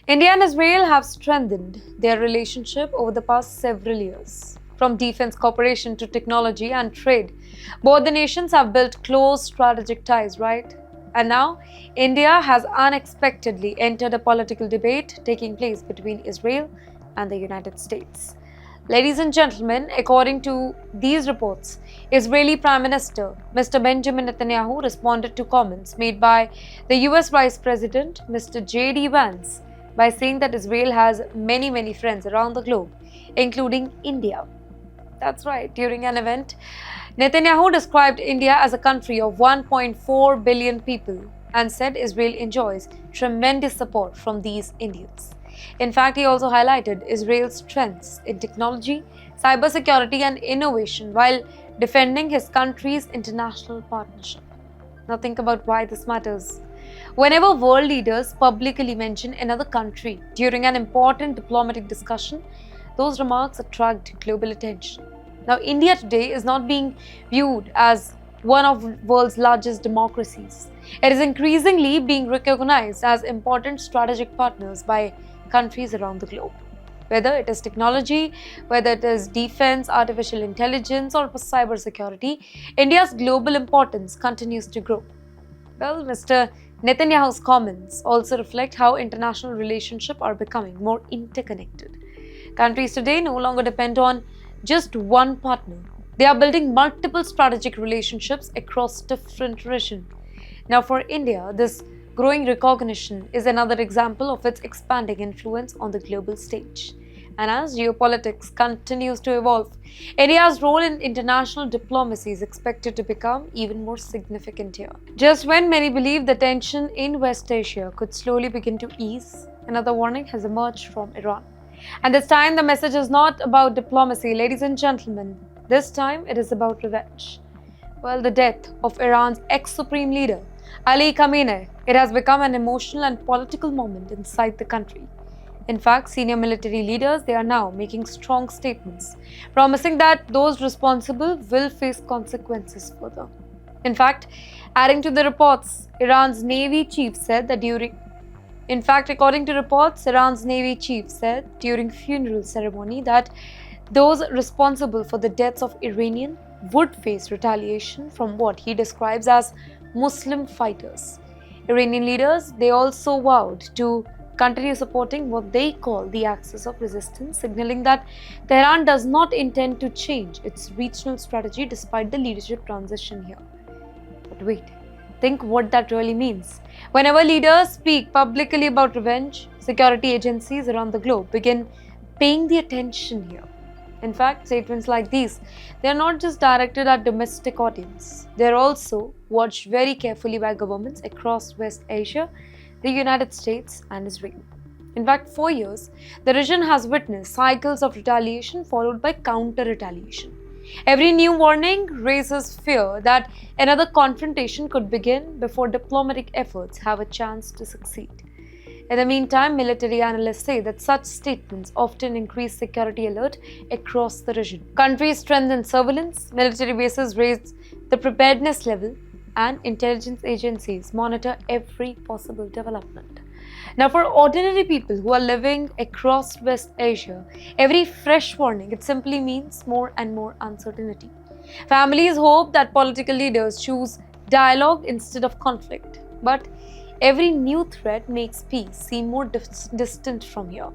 India and Israel have strengthened their relationship over the past several years. From defense cooperation to technology and trade, both the nations have built close strategic ties, right? And now, India has unexpectedly entered a political debate taking place between Israel and the United States. Ladies and gentlemen, according to these reports, Israeli Prime Minister Mr. Benjamin Netanyahu responded to comments made by the US Vice President Mr. J.D. Vance by saying that Israel has many friends around the globe, including India. That's right. During an event, Netanyahu described India as a country of 1.4 billion people and said Israel enjoys tremendous support from these Indians. In fact, he also highlighted Israel's strengths in technology, cybersecurity, and innovation while defending his country's international partnership. Now, think about why this matters. Whenever world leaders publicly mention another country during an important diplomatic discussion, those remarks attract global attention. Now, India today is not being viewed as one of the world's largest democracies. It is increasingly being recognized as important strategic partners by countries around the globe. Whether it is technology, whether it is defense, artificial intelligence, or cybersecurity, India's global importance continues to grow. Well, Mr. Netanyahu's comments also reflect how international relationships are becoming more interconnected. Countries today no longer depend on just one partner. They are building multiple strategic relationships across different regions. Now, for India, this growing recognition is another example of its expanding influence on the global stage. And as geopolitics continues to evolve, India's role in international diplomacy is expected to become even more significant here. Just when many believe the tension in West Asia could slowly begin to ease, another warning has emerged from Iran. And this time, the message is not about diplomacy, ladies and gentlemen. This time, it is about revenge. Well, the death of Iran's ex-supreme leader, Ali Khamenei, it has become an emotional and political moment inside the country. In fact, senior military leaders, they are now making strong statements, promising that those responsible will face consequences further. In fact, adding to the reports, Iran's Navy chief said that according to reports, Iran's Navy chief said during funeral ceremony that those responsible for the deaths of Iranian would face retaliation from what he describes as Muslim fighters. Iranian leaders, they also vowed to continue supporting what they call the axis of resistance, signaling that Tehran does not intend to change its regional strategy despite the leadership transition here. But wait, think what that really means. Whenever leaders speak publicly about revenge, security agencies around the globe begin paying the attention here. In fact, statements like these, they are not just directed at domestic audience. They are also watched very carefully by governments across West Asia, the United States, and Israel. In fact, for years, the region has witnessed cycles of retaliation followed by counter-retaliation. Every new warning raises fear that another confrontation could begin before diplomatic efforts have a chance to succeed. In the meantime, military analysts say that such statements often increase security alert across the region. Countries strengthen surveillance, military bases raise the preparedness level, and intelligence agencies monitor every possible development. Now, for ordinary people who are living across West Asia, every fresh warning, it simply means more and more uncertainty. Families hope that political leaders choose dialogue instead of conflict. But every new threat makes peace seem more distant from here.